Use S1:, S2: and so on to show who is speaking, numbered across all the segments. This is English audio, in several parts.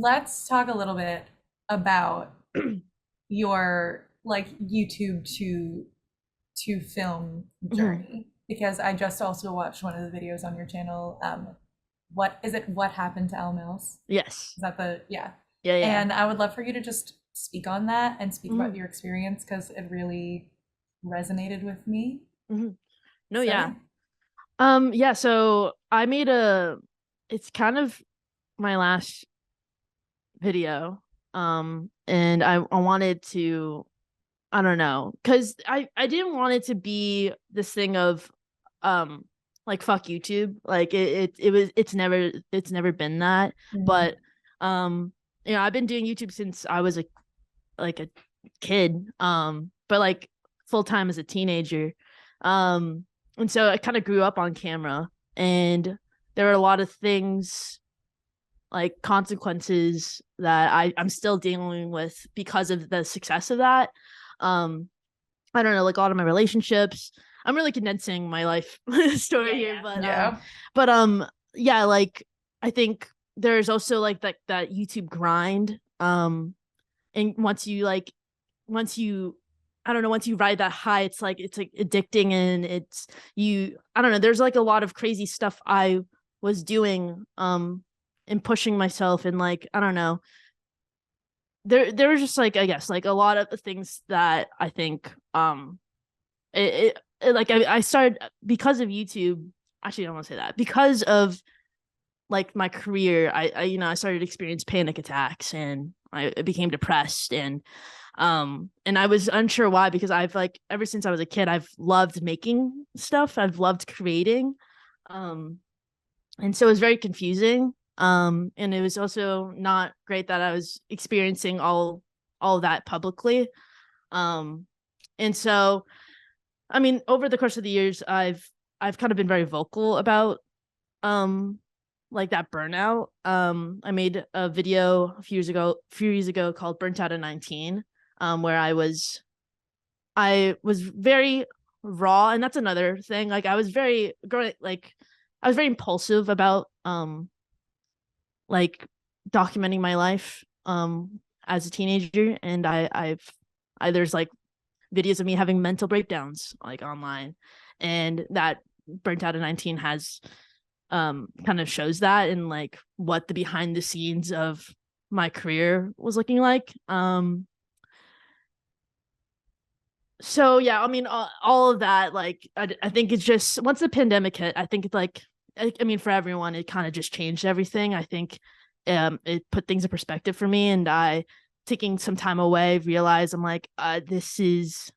S1: let's talk a little bit about your like YouTube to film
S2: Mhm.
S1: journey because I just also watched one of the videos on your channel. What is it? What happened to Elle Mills?
S2: Yes.
S1: Is that the yeah?
S2: Yeah, yeah.
S1: And I would love for you to just speak on that and speak about
S2: Mhm.
S1: your experience because it really resonated with me.
S2: Mhm. No,
S1: So
S2: yeah.
S1: yeah.
S2: Yeah, so I made it's kind of my last video. And I wanted to, I don't know, because I didn't want it to be this thing of um like fuck YouTube. Like it's never been that.
S1: Mm.
S2: But um I've been doing YouTube since I was a kid. But like full time as a teenager. And so I kind of grew up on camera, and there were a lot of things like consequences that I'm still dealing with because of the success of that. Um, I don't know, like a lot of my relationships. I'm really condensing my life story here,
S1: Yeah.
S2: but yeah, like I think there's also like that YouTube grind. And once you I don't know, once you ride that high, it's like addicting, and it's you I don't know, there's like a lot of crazy stuff I was doing and pushing myself, and like I don't know, there was just like I guess like a lot of things that I think like I started because of YouTube. Actually, I don't want to say that. Because of like my career, I started to experience panic attacks, and I became depressed, and I was unsure why, because I've like ever since I was a kid I've loved making stuff. I've loved creating. Um and so it was very confusing. And it was also not great that I was experiencing all of that publicly. Um and so I mean, over the course of the years, I've kind of been very vocal about um like that burnout. I made a video few years ago called Burnt Out at 19, where I was very raw, and that's another thing. Like I was very growing like I was very impulsive about like documenting my life as a teenager, and I there's like videos of me having mental breakdowns like online, and that Burnt Out at 19 has kind of shows that, and like what the behind the scenes of my career was looking like. So yeah, I mean, all of that, like I think it's just once the pandemic hit, I think it's like I mean for everyone it kind of just changed everything. I think it put things in perspective for me, and I taking some time away realized I'm like this is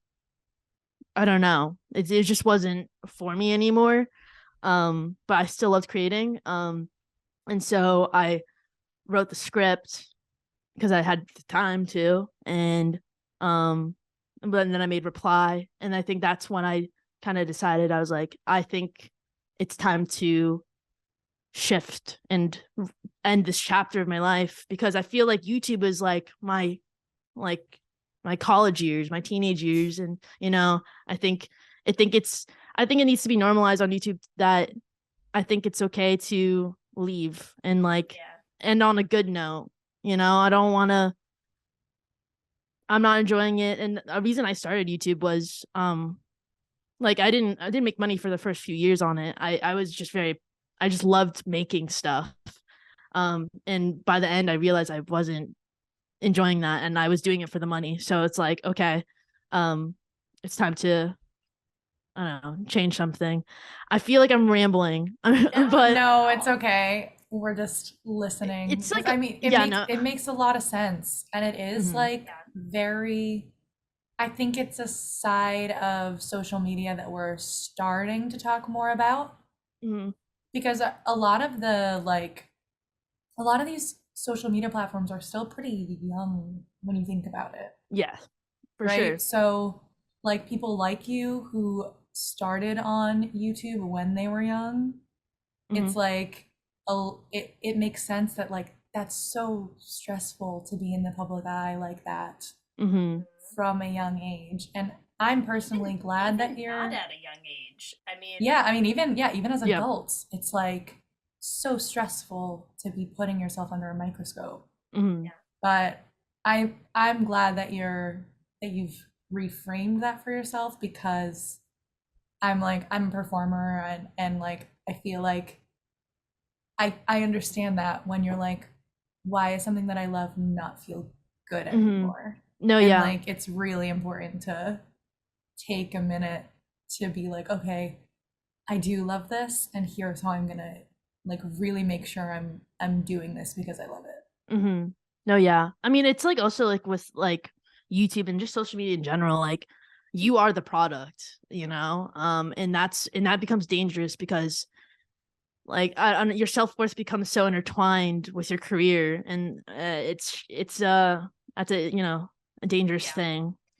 S2: I don't know, it just wasn't for me anymore. But I still loved creating. And so I wrote the script because I had the time to, and um but then I made reply, and I think that's when I kind of decided. I was like, I think it's time to shift and end this chapter of my life, because I feel like YouTube is like my college years, my teenage years, and I think I think it's I think it needs to be normalized on YouTube that I think it's okay to leave and like end on a good note. I don't want to. I'm not enjoying it, and a reason I started YouTube was like I didn't make money for the first few years on it. I was just very I just loved making stuff. And by the end I realized I wasn't enjoying that, and I was doing it for the money. So it's like, okay, um it's time to I don't know, change something. I feel like I'm rambling, but
S1: No, it's okay. We're just listening
S2: it's
S1: because
S2: like
S1: I mean
S2: yeah, no.
S1: it makes a lot of sense and it is
S2: Mhm.
S1: like very I think it's a side of social media that we're starting to talk more about
S2: Mhm.
S1: because a lot of the like a lot of these social media platforms are still pretty young when you think about it,
S2: Yeah, for
S1: right?
S2: sure.
S1: So like people like you who started on YouTube when they were young, it's
S2: Mhm.
S1: like it makes sense that like that's so stressful to be in the public eye like that
S2: Mhm.
S1: from a young age. And I'm personally glad that
S3: Even not
S1: you're
S3: at a young age. I mean,
S1: yeah, I mean even yeah, even as
S2: Yeah.
S1: adults, it's like so stressful to be putting yourself under a microscope.
S2: Mhm.
S1: But I'm glad that you've reframed that for yourself, because I'm like, I'm a performer, and like I feel like I understand that when you're like, why is something that I love not feel good anymore?
S2: No,
S1: And
S2: yeah.
S1: like it's really important to take a minute to be like, okay, I do love this, and here's how I'm gonna like really make sure I'm doing this because I love it.
S2: Mm-hmm. No, yeah. I mean, it's like also like with like YouTube and just social media in general, like you are the product, you know? And that becomes dangerous because like your self-worth becomes so intertwined with your career, and it's that's a, you know, a dangerous
S3: Yeah.
S2: thing.